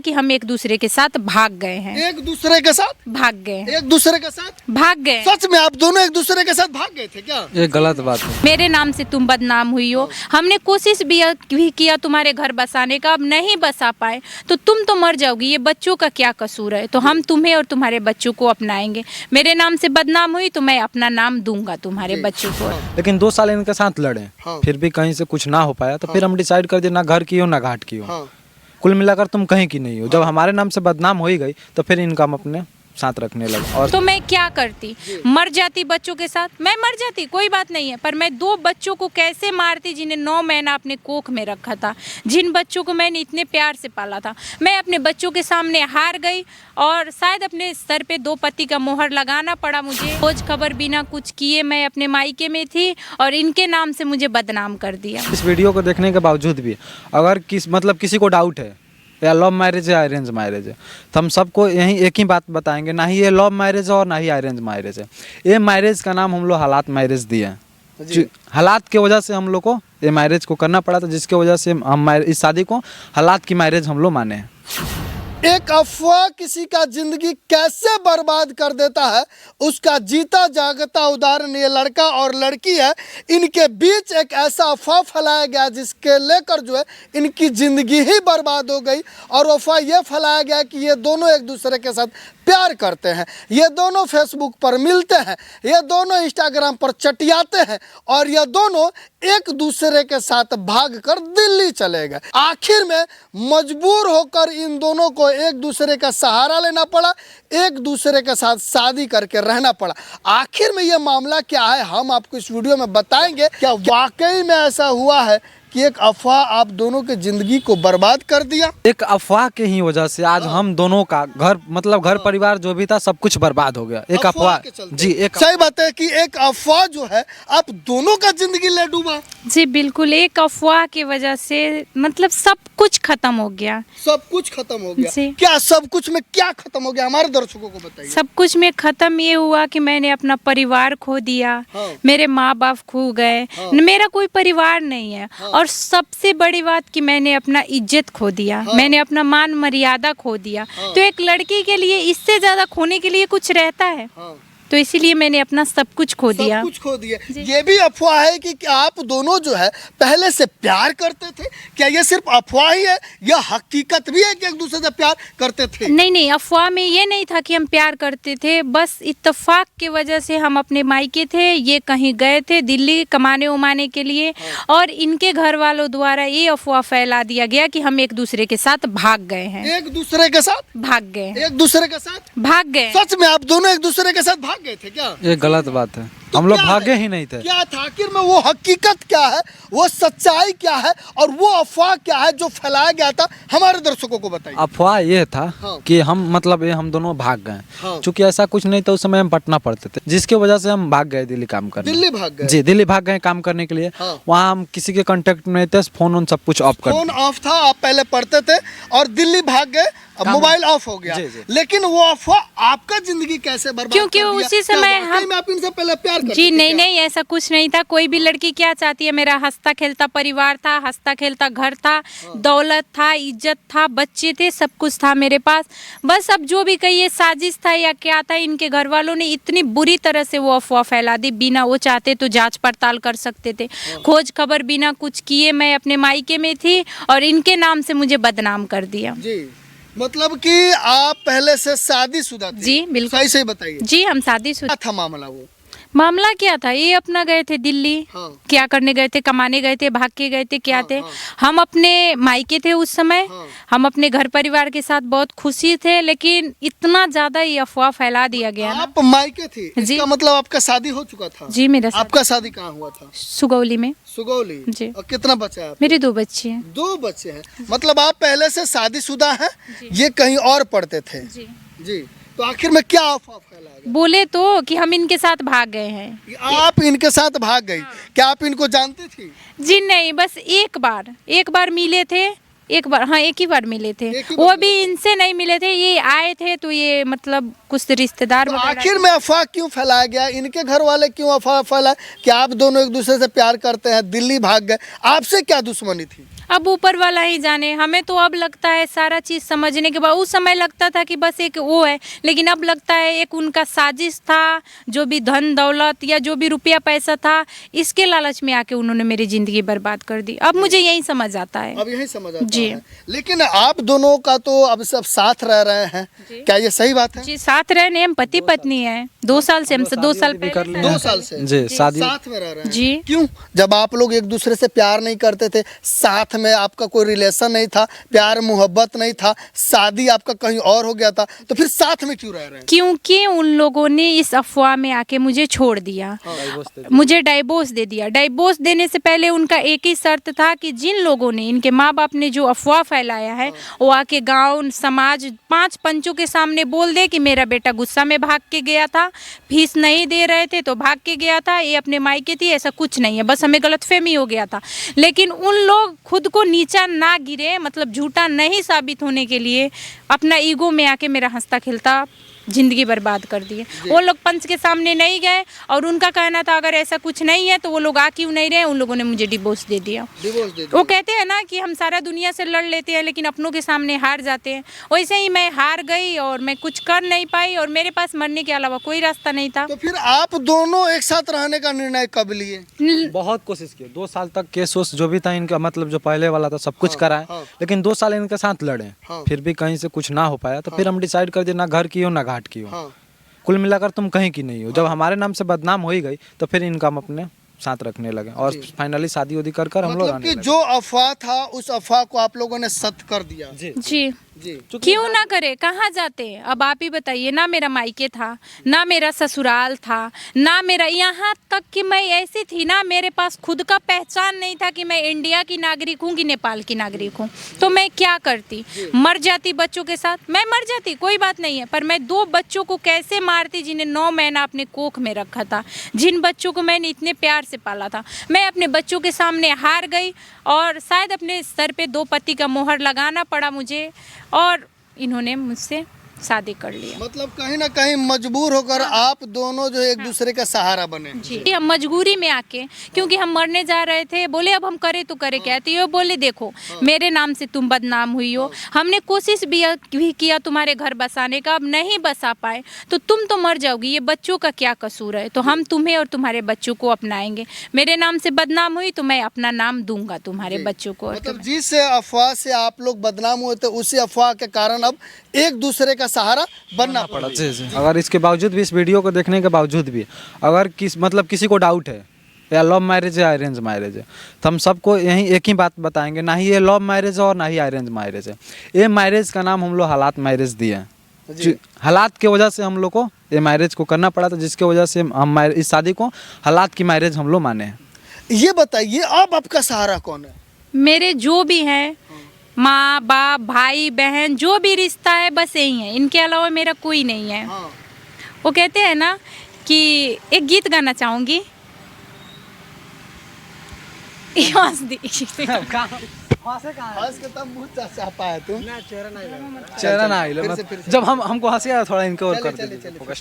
कि हम एक दूसरे के साथ भाग गए हैं। एक दूसरे के साथ भाग गए हैं। एक दूसरे के साथ भाग गए। सच में आप दोनों एक दूसरे के साथ भाग गए थे क्या? ये गलत बात है। मेरे नाम से तुम बदनाम हुई हो। हमने कोशिश भी किया तुम्हारे घर बसाने का, अब नहीं बसा पाए तो तुम तो मर जाओगी। ये बच्चों का क्या कसूर है? तो हम तुम्हें और तुम्हारे बच्चों को अपनाएंगे। मेरे नाम से बदनाम हुई तो मैं अपना नाम दूंगा तुम्हारे बच्चों को। लेकिन 2 साल इनके साथ लड़े, हाँ। फिर भी कहीं से कुछ ना हो पाया, तो फिर हम डिसाइड कर दिए ना घर की हो ना घाट की हो। हाँ। कुल मिलाकर तुम कहीं की नहीं हो। जब हमारे नाम से बदनाम हो ही गई तो फिर इनका हम अपने साथ रखने लगे। और तो मैं क्या करती? मर जाती बच्चों के साथ। मैं मर जाती, कोई बात नहीं है, पर मैं 2 बच्चों को कैसे मारती जिन्हें 9 महीना अपने कोख में रखा था, जिन बच्चों को मैंने इतने प्यार से पाला था। मैं अपने बच्चों के सामने हार गई और शायद अपने सर पे 2 पत्ती का मोहर लगाना पड़ा मुझे। खोज खबर बिना कुछ किए मैं अपने मायके में थी और इनके नाम से मुझे बदनाम कर दिया। इस वीडियो को देखने के बावजूद भी अगर किसी को डाउट है या लव मैरिज है या अरेंज मैरिज है, तो हम सबको यही एक ही बात बताएंगे, ना ही ये लव मैरिज है और ना ही अरेंज मैरिज है। ये मैरिज का नाम हम लोग हालात मैरिज दिए हैं। हालात की वजह से हम लोग को ये मैरिज को करना पड़ा था, जिसकी वजह से हम इस शादी को हालात की मैरिज हम लोग माने हैं। एक अफवाह किसी का जिंदगी कैसे बर्बाद कर देता है, उसका जीता जागता उदाहरण ये लड़का और लड़की है। इनके बीच एक ऐसा अफवाह फैलाया गया जिसके लेकर जो है इनकी जिंदगी ही बर्बाद हो गई। और अफवाह ये फैलाया गया कि ये दोनों एक दूसरे के साथ प्यार करते हैं, ये दोनों फेसबुक पर मिलते हैं, ये दोनों इंस्टाग्राम पर चटियाते हैं और ये दोनों एक दूसरे के साथ भागकर दिल्ली चले गए। आखिर में मजबूर होकर इन दोनों को एक दूसरे का सहारा लेना पड़ा, एक दूसरे के साथ शादी करके रहना पड़ा। आखिर में ये मामला क्या है, हम आपको इस वीडियो में बताएंगे। क्या वाकई में ऐसा हुआ है कि एक अफवाह आप दोनों की जिंदगी को बर्बाद कर दिया? एक अफवाह के ही वजह से आज हम दोनों का घर परिवार जो भी था सब कुछ बर्बाद हो गया। एक अफवाह जी, एक सही बात है कि एक अफवाह जो है आप दोनों का जिंदगी ले डूबा। जी बिल्कुल, एक अफवाह की वजह से मतलब सब कुछ खत्म हो गया। सब कुछ खत्म हो गया। जी। क्या सब कुछ में क्या खत्म हो गया, हमारे दर्शकों को बताइए। सब कुछ में खत्म ये हुआ कि मैंने अपना परिवार खो दिया। हाँ। मेरे माँ बाप खो गए। हाँ। मेरा कोई परिवार नहीं है। हाँ। और सबसे बड़ी बात कि मैंने अपना इज्जत खो दिया। हाँ। मैंने अपना मान मर्यादा खो दिया। हाँ। तो एक लड़की के लिए इससे ज्यादा खोने के लिए कुछ रहता है? हाँ। तो इसीलिए मैंने अपना सब कुछ खो दिया। सब कुछ खो दिया। ये भी अफवाह है कि आप दोनों जो है पहले से प्यार करते थे? क्या ये सिर्फ अफवाह ही है या हकीकत भी है कि एक दूसरे से प्यार करते थे? नहीं, अफवाह में ये नहीं था कि हम प्यार करते थे, बस इत्तेफाक की वजह से हम अपने मायके थे, ये कहीं गए थे दिल्ली कमाने उमाने के लिए। और इनके घर वालों द्वारा ये अफवाह फैला दिया गया कि हम एक दूसरे के साथ भाग गए हैं। एक दूसरे के साथ भाग गए हैं। एक दूसरे के साथ भाग गए। सच में आप दोनों एक दूसरे के साथ भाग गए थे क्या? ये गलत बात है। तो हम लोग क्या भागे है? ही नहीं थे। क्या था आखिर में वो हकीकत क्या है, वो सच्चाई क्या है और वो अफवाह क्या है जो फैलाया गया था, हमारे दर्शकों को बताइए। अफवाह ये था हाँ। कि हम दोनों भाग गए। हाँ। चूंकि ऐसा कुछ नहीं था, उस समय हम पटना पढ़ते थे, जिसकी वजह से हम भाग गए दिल्ली काम करने। दिल्ली भाग गए? जी, दिल्ली भाग गए काम करने के लिए। हाँ। वहाँ हम किसी के कांटेक्ट में नहीं थे, फोन उन सब कुछ ऑफ कर फोन ऑफ था, आप पहले पढ़ते थे और दिल्ली भाग गए, अब मोबाइल ऑफ हो गया। जी, जी। लेकिन वो अफवाह आपका जिंदगी कैसे बर्बाद क्योंकि कर दिया? उसी क्या समय वाकई में आप इनसे पहले प्यार करते जी थे नहीं, क्या? ऐसा कुछ नहीं था। कोई भी लड़की क्या चाहती है, मेरा हंसता खेलता परिवार था, हंसता खेलता घर था, दौलत था, इज्जत था, बच्चे थे, सब कुछ था मेरे पास। बस अब जो भी कहिए साजिश था या क्या था, इनके घर वालों ने इतनी बुरी तरह से वो अफवाह फैला दी। बिना वो चाहते तो जांच पड़ताल कर सकते थे। खोज खबर बिना कुछ किए मैं अपने मायके में थी और इनके नाम से मुझे बदनाम कर दिया। जी, मतलब कि आप पहले से शादीशुदा थे? जी बिल्कुल। सही बताइए। जी हम शादीशुदा। क्या था मामला वो? मामला क्या था, ये अपना गए थे दिल्ली। हाँ। क्या करने गए थे? कमाने गए थे, भाग के गए थे, क्या हाँ, थे? हाँ। हम अपने मायके थे उस समय। हाँ। हम अपने घर परिवार के साथ बहुत खुशी थे, लेकिन इतना ज्यादा ये अफवाह फैला दिया गया ना। आप मायके थी, जी। इसका मतलब आपका शादी हो चुका था? जी मेरा साथ आपका शादी कहाँ हुआ था? सुगौली में। सुगौली। जी। और कितना बच्चा है आपको? मेरे 2 बच्चे हैं। 2 बच्चे हैं, मतलब आप पहले से शादीशुदा हैं, ये कहीं और पढ़ते थे? जी। जी। तो आखिर में क्या अफवाह फैला गया? बोले तो कि हम इनके साथ भाग गए हैं। आप इनके साथ भाग गई? क्या आप इनको जानती थी? जी नहीं, बस एक बार मिले थे, एक बार, हाँ एक ही बार मिले थे। एक ही बार वो भी इनसे नहीं मिले थे, ये आए थे तो ये मतलब कुछ रिश्तेदार तो वगैरह। आखिर में अफवाह क्यों फैलाया गया? इनके घर वाले क्यों अफवाह फैलाए कि आप दोनों एक दूसरे से प्यार करते हैं, दिल्ली भाग गए? आपसे क्या दुश्मनी थी? अब ऊपर वाला ही जाने, हमें तो अब लगता है सारा चीज़ समझने के बाद, उस समय लगता था कि बस एक वो है, लेकिन अब लगता है एक उनका साजिश था, जो भी धन दौलत या जो भी रुपया पैसा था, इसके लालच में आके उन्होंने मेरी ज़िंदगी बर्बाद कर दी। अब मुझे यही समझ आता है। अब यही समझ आता जी। है। लेकिन आप दोनों का तो अब सब साथ रह रहे हैं, क्या ये सही बात है? जी, साथ रहने, हम पति पत्नी है 2 साल से, हमसे 2 साल भी कर पहले। लिए। 2 साल से जी, शादी साथ में रह रहे हैं। जी। क्यों? जब आप लोग एक दूसरे से प्यार नहीं करते थे, साथ में आपका कोई रिलेशन नहीं था, प्यार मोहब्बत नहीं था, शादी आपका कहीं और हो गया था, तो फिर साथ में क्यों रह रहे हैं? क्योंकि उन लोगों ने इस अफवाह में आके मुझे छोड़ दिया, मुझे डाइवोर्स दे दिया। डाइवोर्स देने से पहले उनका एक ही शर्त था कि जिन लोगों ने, इनके माँ बाप ने जो अफवाह फैलाया है, वो आके गांव समाज 5 पंचों के सामने बोल दे कि मेरा बेटा गुस्सा में भाग के गया था, फीस नहीं दे रहे थे तो भाग के गया था, ये अपने मायके थी। ऐसा कुछ नहीं है, बस हमें गलतफहमी हो गया था। लेकिन उन लोग खुद को नीचा ना गिरे, मतलब झूठा नहीं साबित होने के लिए अपना ईगो में आके मेरा हंसता खिलता जिंदगी बर्बाद कर दिए। वो लोग पंच के सामने नहीं गए और उनका कहना था अगर ऐसा कुछ नहीं है तो वो लोग आ क्यों नहीं रहे, उन लोगों ने मुझे डिवोर्स दे दिया। डिवोर्स दे वो कहते हैं ना कि हम सारा दुनिया से लड़ लेते हैं लेकिन अपनों के सामने हार जाते हैं, वैसे ही मैं हार गई और मैं कुछ कर नहीं पाई और मेरे पास मरने के अलावा कोई रास्ता नहीं था। तो फिर आप दोनों एक साथ रहने का निर्णय कब लिए? बहुत कोशिश की, 2 साल तक केस वोस जो भी था इनका, मतलब जो पहले वाला था सब कुछ कराए, हाँ। लेकिन 2 साल इनके साथ लड़े, हाँ। फिर भी कहीं से कुछ ना हो पाया, तो फिर हम डिसाइड कर दिए ना घर की हो ना घाट की हो, हाँ। कुल मिलाकर तुम कहीं की नहीं हो। जब हमारे नाम से बदनाम हो ही गई तो फिर इनका हम अपने साथ रखने लगे और फाइनली शादी उदी कर हम लोग मतलब रहने कि लगे। जो अफवाह था उस अफवाह को आप लोगों ने सत्य कर दिया। जी जी, जी। क्यों ना करे, कहाँ जाते? अब आप ही बताइए, ना मेरा मायके था, ना मेरा ससुराल था, ना मेरा, यहाँ तक कि मैं ऐसी थी ना, मेरे पास खुद का पहचान नहीं था कि मैं इंडिया की नागरिक हूँ कि नेपाल की नागरिक हूँ। तो मैं क्या करती? मर जाती बच्चों के साथ, मैं मर जाती, कोई बात नहीं है, पर मैं 2 बच्चों को कैसे मारती जिन्हें 9 महीना अपने कोख में रखा था, जिन बच्चों को मैंने इतने प्यार से पाला था। मैं अपने बच्चों के सामने हार गई और शायद अपने सर पे 2 पत्ती का मोहर लगाना पड़ा मुझे और इन्होंने मुझसे शादी कर लिया। मतलब कहीं ना कहीं मजबूर होकर आप दोनों जो एक दूसरे का सहारा बने। जी, हम मजबूरी में आके, क्योंकि हम मरने जा रहे थे, बोले अब हम करें तो करें क्या? तो ये बोले देखो मेरे नाम से तुम बदनाम हुई हो, हमने कोशिश भी किया तुम्हारे घर बसाने का, अब नहीं बसा पाए तो तुम तो मर जाओगी, ये बच्चों का क्या कसूर है, तो हम तुम्हें और तुम्हारे बच्चों को अपनाएंगे। मेरे नाम से बदनाम हुई तो मैं अपना नाम दूंगा तुम्हारे बच्चों को। मतलब जिस अफवाह से आप लोग बदनाम हुए थे उसी अफवाह के कारण अब एक दूसरे का सहारा बनना पड़ा। जी जी। अगर इसके बावजूद भी, इस वीडियो को देखने के बावजूद भी, अगर किसी को डाउट है या लव मैरिज है अरेंज मैरिज है, तो हम सबको यही एक ही बात बताएंगे, ना ही ये लव मैरिज है और ना ही अरेंज मैरिज है। ये मैरिज का नाम हम लोग हालात मैरिज दिए हैं। हालात की वजह से हम लोग को ये मैरिज को करना पड़ा था, जिसके वजह से हम इस शादी को हालात की मैरिज हम लोग माने हैं। ये बताइए अब आपका सहारा कौन है? मेरे जो भी हैं, माँ बाप भाई बहन, जो भी रिश्ता है बस यही है, इनके अलावा मेरा कोई नहीं है। हाँ। वो कहते हैं ना कि एक गीत गाना चाहूंगी। हंस के तब मुंह चाचा पाया तुम। चेहरा ना आइले, फिर से- जब हमको हंसी आया थोड़ा इनके और कर चलिए, दीजिए। चलिए।